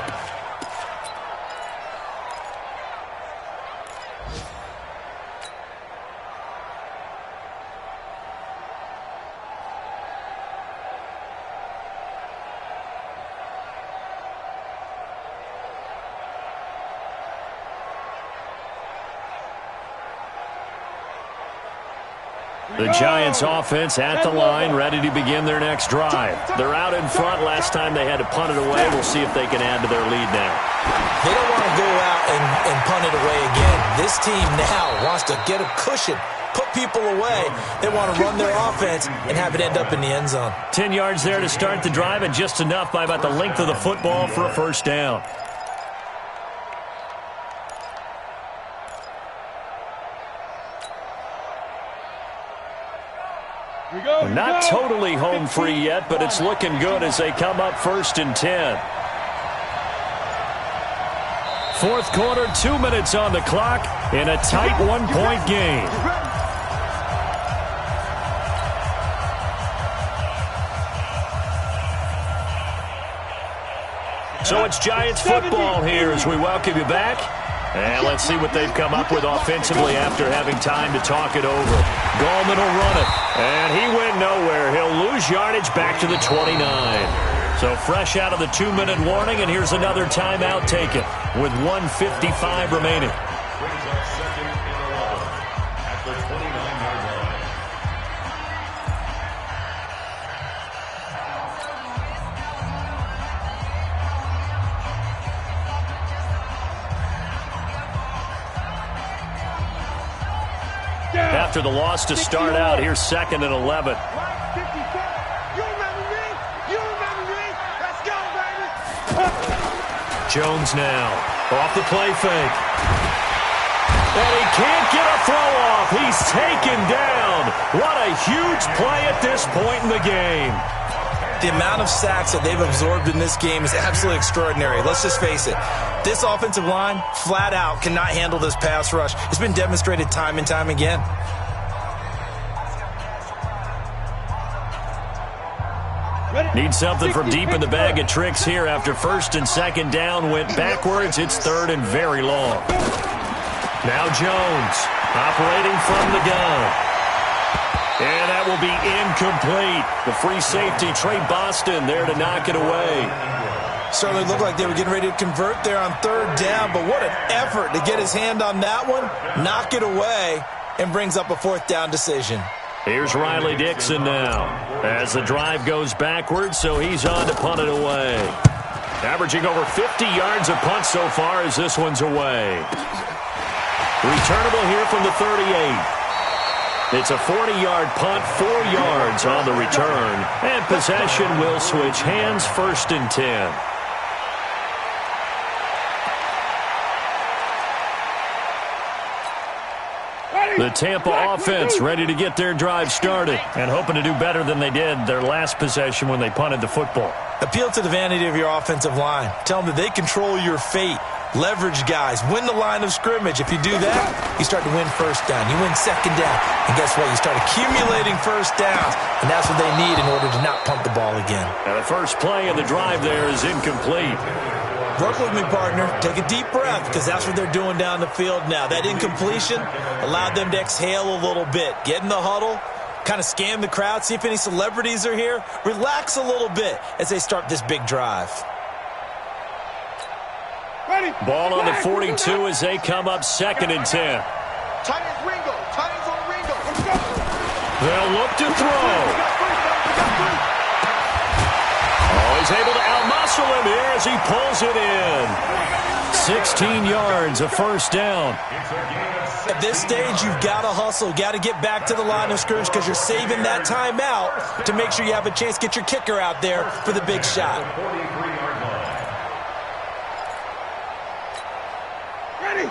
The Giants offense at the line, ready to begin their next drive. They're out in front. Last time they had to punt it away. We'll see if they can add to their lead now. They don't want to go out and punt it away again. This team now wants to get a cushion, put people away. They want to run their offense and have it end up in the end zone. 10 yards there to start the drive, and just enough by about the length of the football for a 1st down. Not totally home free yet, but it's looking good as they come up 1st and 10. 4th quarter, 2 minutes on the clock in a tight 1-point game. So it's Giants football here as we welcome you back. And let's see what they've come up with offensively after having time to talk it over. Gallman will run it. And he went nowhere. He'll lose yardage back to the 29. So fresh out of the 2-minute warning, and here's another timeout taken with 1:55 remaining. Brings up 2nd and 11 at the 29-yard line. After the loss to start out, here's 2nd and 11. Jones now off the play fake. And he can't get a throw off. He's taken down. What a huge play at this point in the game. The amount of sacks that they've absorbed in this game is absolutely extraordinary. Let's just face it. This offensive line, flat out, cannot handle this pass rush. It's been demonstrated time and time again. Need something from deep in the bag of tricks here after 1st and 2nd down went backwards. It's 3rd and very long. Now Jones operating from the gun. And that will be incomplete. The free safety, Trey Boston, there to knock it away. Certainly looked like they were getting ready to convert there on 3rd down, but what an effort to get his hand on that one, knock it away, and brings up a 4th down decision. Here's Riley Dixon now as the drive goes backwards, so he's on to punt it away. Averaging over 50 yards a punt so far as this one's away. Returnable here from the 38. It's a 40-yard punt, 4 yards on the return, and possession will switch hands, 1st and 10. The Tampa offense ready to get their drive started and hoping to do better than they did their last possession when they punted the football. Appeal to the vanity of your offensive line. Tell them that they control your fate. Leverage guys. Win the line of scrimmage. If you do that, you start to win 1st down. You win 2nd down. And guess what? You start accumulating 1st downs. And that's what they need in order to not punt the ball again. And the first play of the drive there is incomplete. Work with me, partner. Take a deep breath because that's what they're doing down the field now. That incompletion allowed them to exhale a little bit. Get in the huddle, kind of scan the crowd, see if any celebrities are here. Relax a little bit as they start this big drive. Ball on the 42 as they come up 2nd and 10. Tight ends Ringo. Tight ends on Ringo. Let's go. They'll look to throw. Oh, he's able to outmuscle him here as he pulls it in. 16 yards, a first down. At this stage, you've got to hustle. Got to get back to the line of scrimmage because you're saving that timeout to make sure you have a chance to get your kicker out there for the big shot. Ready.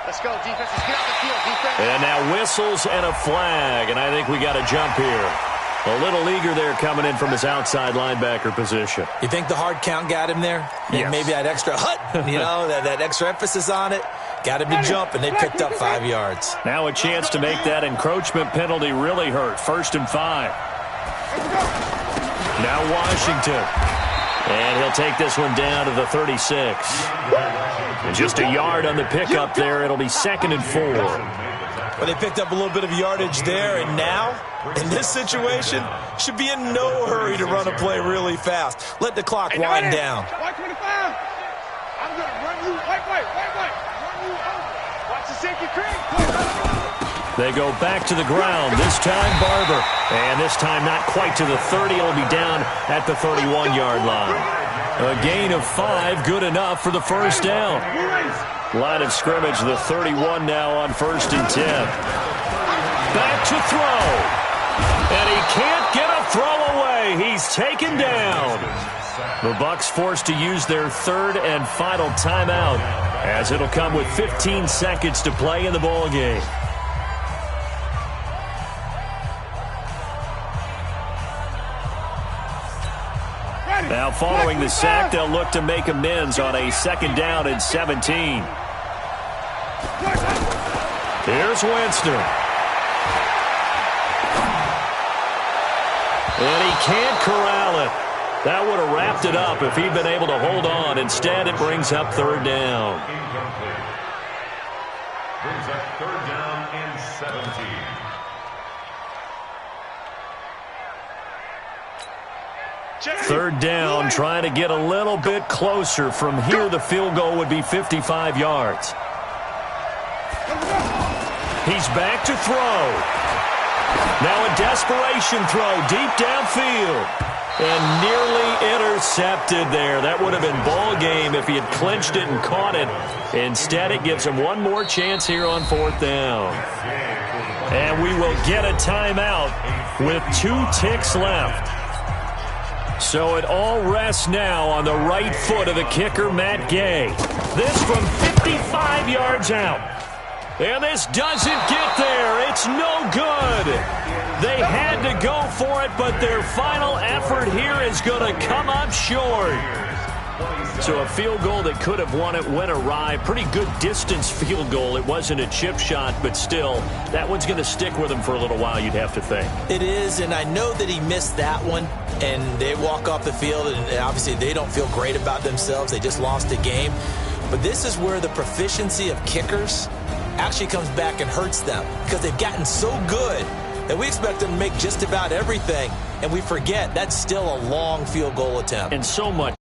Let's go, defense. Let's get out the field, defense. And now whistles and a flag, and I think we got a jump here. A little eager there coming in from his outside linebacker position. You think the hard count got him there? Yes. And maybe that extra that extra emphasis on it. Got him to jump, and they picked up 5 yards. Now a chance to make that encroachment penalty really hurt. 1st and 5. Now Washington. And he'll take this one down to the 36. And just a yard on the pickup there. It'll be 2nd and 4. Well, they picked up a little bit of yardage there, and now, in this situation, should be in no hurry to run a play really fast. Let the clock wind down. White 25. I'm going to run you. White. Run you over. Watch the safety cream. They go back to the ground. This time Barber. And this time not quite to the 30. It'll be down at the 31-yard line. A gain of 5, good enough for the first down. Line of scrimmage, the 31 now on 1st and 10. Back to throw. And he can't get a throw away. He's taken down. The Bucs forced to use their 3rd and final timeout, as it'll come with 15 seconds to play in the ball game. Now following the sack, they'll look to make amends on a 2nd down and 17. Here's Winston. And he can't corral it. That would have wrapped it up if he'd been able to hold on. Instead, it brings up 3rd down. Brings up 3rd down and 17. Third down, trying to get a little bit closer. From here, the field goal would be 55 yards. He's back to throw. Now a desperation throw deep downfield. And nearly intercepted there. That would have been ball game if he had clinched it and caught it. Instead, it gives him one more chance here on 4th down. And we will get a timeout with 2 ticks left. So it all rests now on the right foot of the kicker, Matt Gay. This from 55 yards out. And this doesn't get there. It's no good. They had to go for it, but their final effort here is going to come up short. So a field goal that could have won it went awry. Pretty good distance field goal. It wasn't a chip shot, but still, that one's going to stick with him for a little while, you'd have to think. It is, and I know that he missed that one, and they walk off the field, and obviously they don't feel great about themselves. They just lost a game. But this is where the proficiency of kickers actually comes back and hurts them, because they've gotten so good that we expect them to make just about everything, and we forget that's still a long field goal attempt. And so much